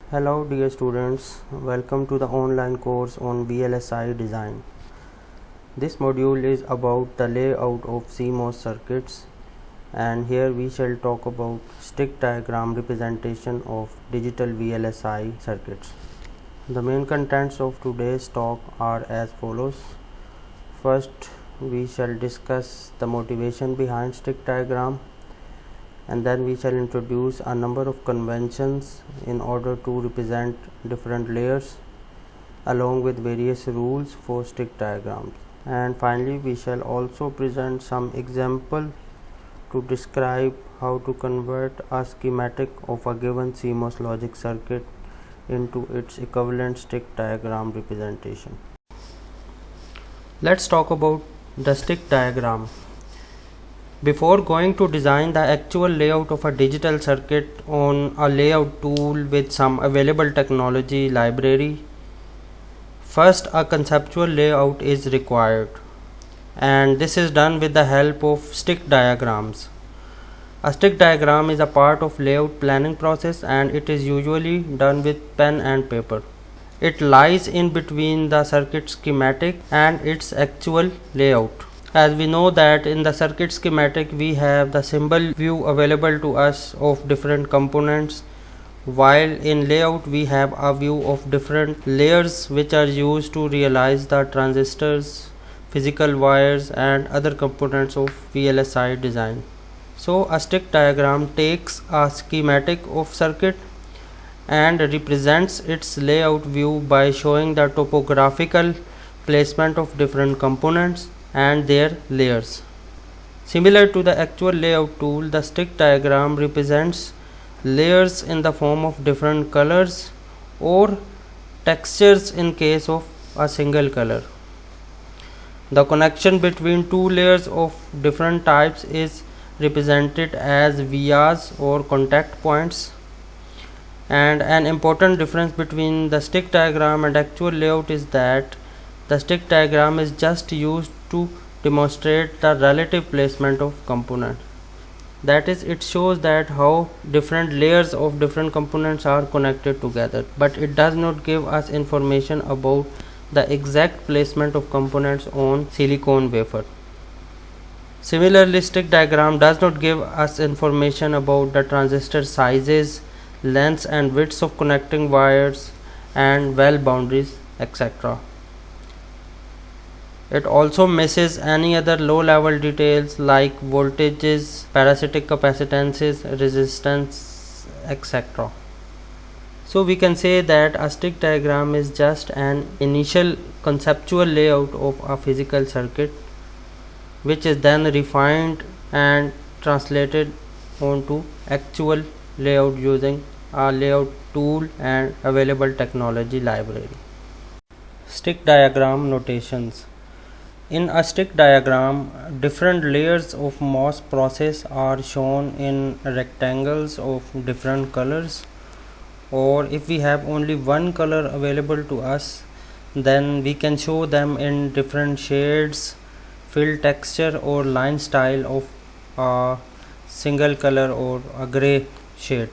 Hello dear students, welcome to the online course on VLSI design. This module is about the layout of CMOS circuits, and here we shall talk about stick diagram representation of digital VLSI circuits. The main contents of today's talk are as follows. First, we shall discuss the motivation behind stick diagram, and then we shall introduce a number of conventions in order to represent different layers along with various rules for stick diagrams. And finally, we shall also present some example to describe how to convert a schematic of a given CMOS logic circuit into its equivalent stick diagram representation. Let's talk about the stick diagram. Before going to design the actual layout of a digital circuit on a layout tool with some available technology library, first a conceptual layout is required, and this is done with the help of stick diagrams. A stick diagram is a part of layout planning process, and it is usually done with pen and paper. It lies in between the circuit schematic and its actual layout. As we know that in the circuit schematic we have the symbol view available to us of different components, while in layout we have a view of different layers which are used to realize the transistors, physical wires and other components of VLSI design. So a stick diagram takes a schematic of circuit and represents its layout view by showing the topographical placement of different components and their layers. Similar to the actual layout tool, the stick diagram represents layers in the form of different colors or textures in case of a single color. The connection between two layers of different types is represented as vias or contact points. And an important difference between the stick diagram and actual layout is that the stick diagram is just used to demonstrate the relative placement of components. That is, it shows that how different layers of different components are connected together, but it does not give us information about the exact placement of components on silicon wafer. Similarly, stick diagram does not give us information about the transistor sizes, lengths and widths of connecting wires and well boundaries, etc. It also misses any other low level details like voltages, parasitic capacitances, resistance, etc. So we can say that a stick diagram is just an initial conceptual layout of a physical circuit, which is then refined and translated onto actual layout using a layout tool and available technology library. Stick diagram notations. In a stick diagram, different layers of MOS process are shown in rectangles of different colors, or if we have only one color available to us, then we can show them in different shades, fill texture or line style of a single color or a gray shade.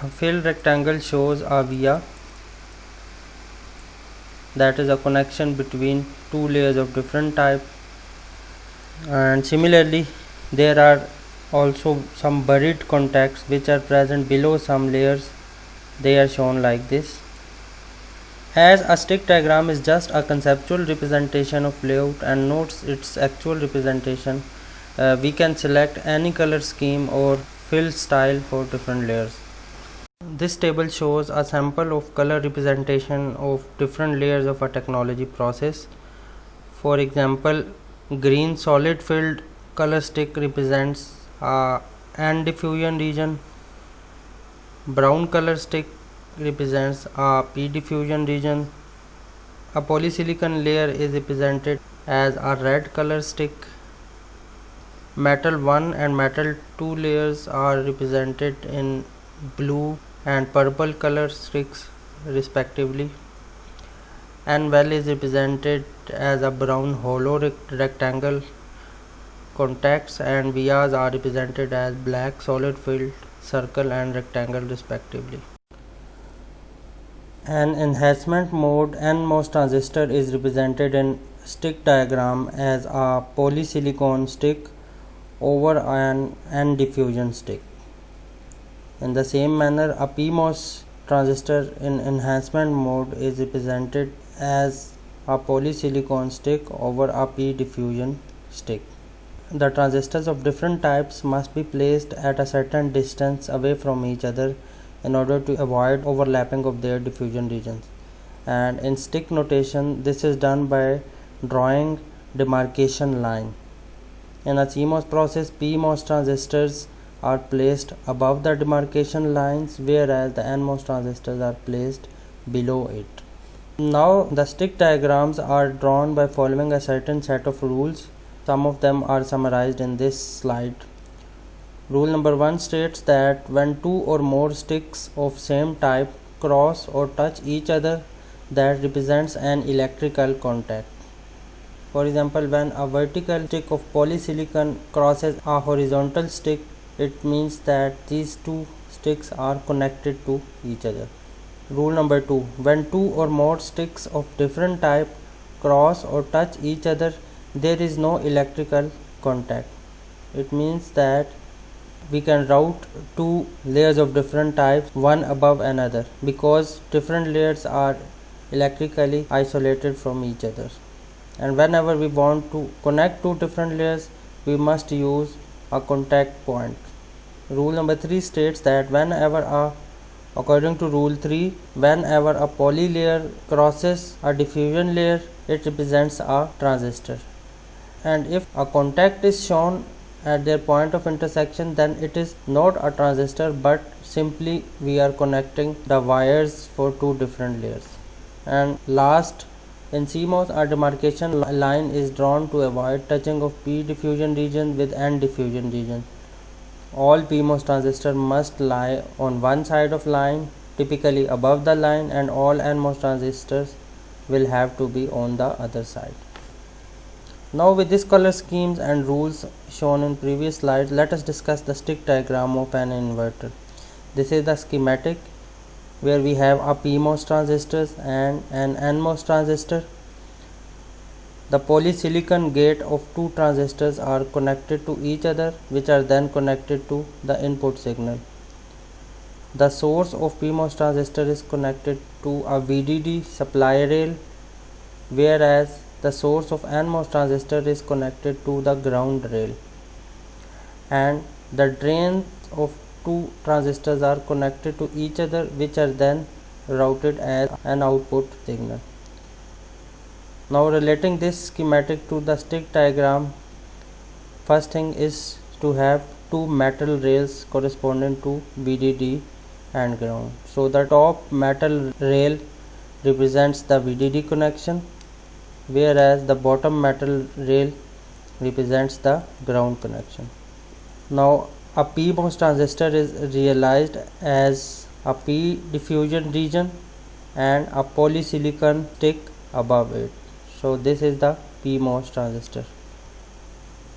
A fill rectangle shows a via, that is a connection between two layers of different type, and similarly there are also some buried contacts which are present below some layers. They are shown like this. As a stick diagram is just a conceptual representation of layout and not its actual representation, we can select any color scheme or fill style for different layers. This table shows a sample of color representation of different layers of a technology process. For example, green solid filled color stick represents a N diffusion region, brown color stick represents a P diffusion region, a polysilicon layer is represented as a red color stick, metal 1 and metal 2 layers are represented in blue and purple color sticks respectively. N-well is represented as a brown hollow rectangle. Contacts and vias are represented as black solid filled circle and rectangle respectively. An enhancement mode NMOS transistor is represented in stick diagram as a polysilicon stick over an N diffusion stick. In the same manner, a PMOS transistor in enhancement mode is represented as a polysilicon stick over a P diffusion stick. The transistors of different types must be placed at a certain distance away from each other in order to avoid overlapping of their diffusion regions. And in stick notation, this is done by drawing demarcation line. In a CMOS process, PMOS transistors are placed above the demarcation lines, whereas the NMOS transistors are placed below it. Now the stick diagrams are drawn by following a certain set of rules. Some of them are summarized in this slide. Rule number 1 states that when two or more sticks of same type cross or touch each other, that represents an electrical contact. For example, when a vertical stick of polysilicon crosses a horizontal stick, it means that these two sticks are connected to each other. Rule number 2. When two or more sticks of different type cross or touch each other, there is no electrical contact. It means that we can route two layers of different types one above another because different layers are electrically isolated from each other. And whenever we want to connect two different layers, we must use a contact point. Rule number 3 states that according to rule 3, whenever a poly layer crosses a diffusion layer, it represents a transistor. And if a contact is shown at their point of intersection, then it is not a transistor, but simply we are connecting the wires for two different layers. And last, in CMOS, a demarcation line is drawn to avoid touching of P diffusion region with N diffusion region. All PMOS transistors must lie on one side of line, typically above the line, and all NMOS transistors will have to be on the other side. Now with this color schemes and rules shown in previous slides, let us discuss the stick diagram of an inverter. This is the schematic where we have a PMOS transistor and an NMOS transistor. The polysilicon gate of two transistors are connected to each other, which are then connected to the input signal. The source of PMOS transistor is connected to a VDD supply rail, whereas the source of NMOS transistor is connected to the ground rail. And the drains of two transistors are connected to each other, which are then routed as an output signal. Now relating this schematic to the stick diagram, first thing is to have two metal rails corresponding to VDD and ground. So the top metal rail represents the VDD connection, whereas the bottom metal rail represents the ground connection. Now a PMOS transistor is realized as a P diffusion region and a polysilicon stick above it. So this is the PMOS transistor.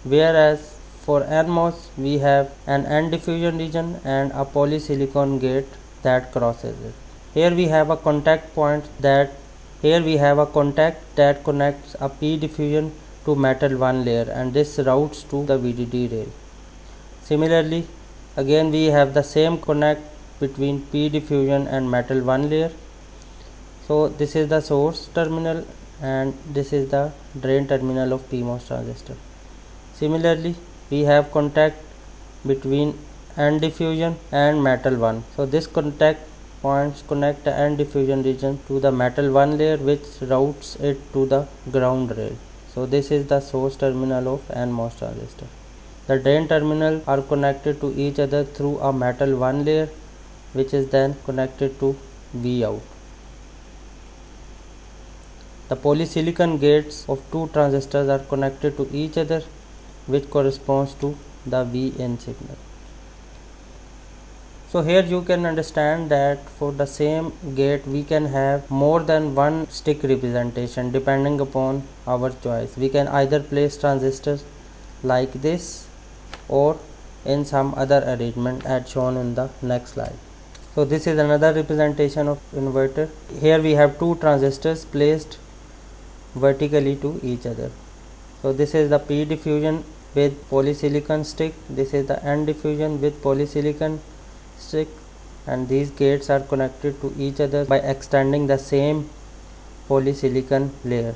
Whereas for NMOS we have an N diffusion region and a polysilicon gate that crosses it. Here we have a contact that connects a P diffusion to metal 1 layer, and this routes to the VDD rail. Similarly, again we have the same connect between P diffusion and metal 1 layer. So this is the source terminal and this is the drain terminal of PMOS transistor. Similarly, we have contact between N diffusion and metal 1. So this contact points connect the N diffusion region to the metal 1 layer, which routes it to the ground rail. So this is the source terminal of NMOS transistor. The drain terminals are connected to each other through a metal 1 layer, which is then connected to Vout. The polysilicon gates of two transistors are connected to each other, which corresponds to the Vin signal. So here you can understand that for the same gate we can have more than one stick representation depending upon our choice. We can either place transistors like this or in some other arrangement as shown in the next slide. So this is another representation of inverter. Here we have two transistors placed vertically to each other. So this is the P diffusion with polysilicon stick, this is the N diffusion with polysilicon stick, and these gates are connected to each other by extending the same polysilicon layer.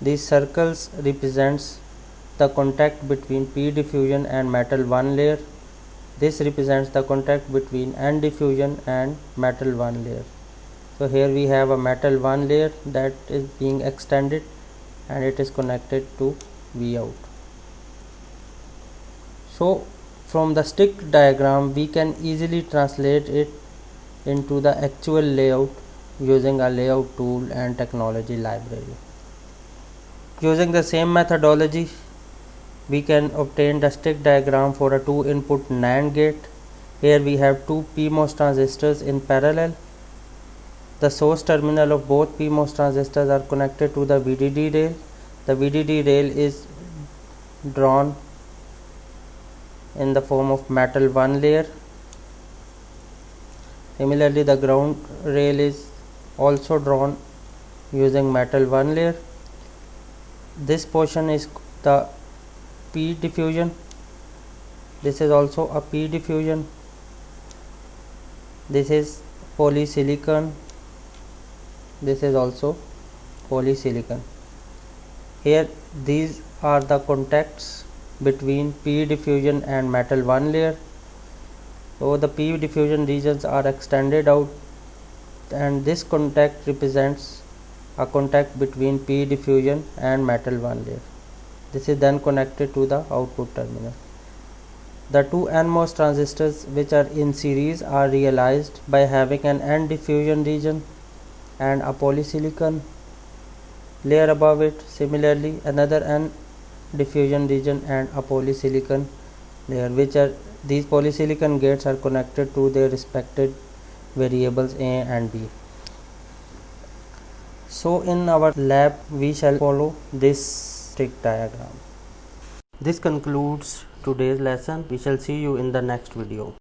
These circles represents the contact between P diffusion and metal 1 layer. This represents the contact between N diffusion and metal 1 layer. So here we have a metal 1 layer that is being extended and it is connected to Vout. So from the stick diagram we can easily translate it into the actual layout using a layout tool and technology library. Using the same methodology, we can obtain the stick diagram for a 2-input NAND gate. Here we have two PMOS transistors in parallel. The source terminal of both PMOS transistors are connected to the VDD rail. The VDD rail is drawn in the form of metal 1 layer. Similarly, the ground rail is also drawn using metal 1 layer. This portion is the P diffusion. This is also a P diffusion. This is polysilicon. This is also polysilicon. Here these are the contacts between P diffusion and metal 1 layer. So the P diffusion regions are extended out, and this contact represents a contact between P diffusion and metal 1 layer. This is then connected to the output terminal. The two NMOS transistors which are in series are realized by having an N diffusion region and a polysilicon layer above it. Similarly, another N diffusion region and a polysilicon layer, which are these polysilicon gates are connected to their respective variables A and B. So in our lab we shall follow this stick diagram. This concludes today's lesson. We shall see you in the next video.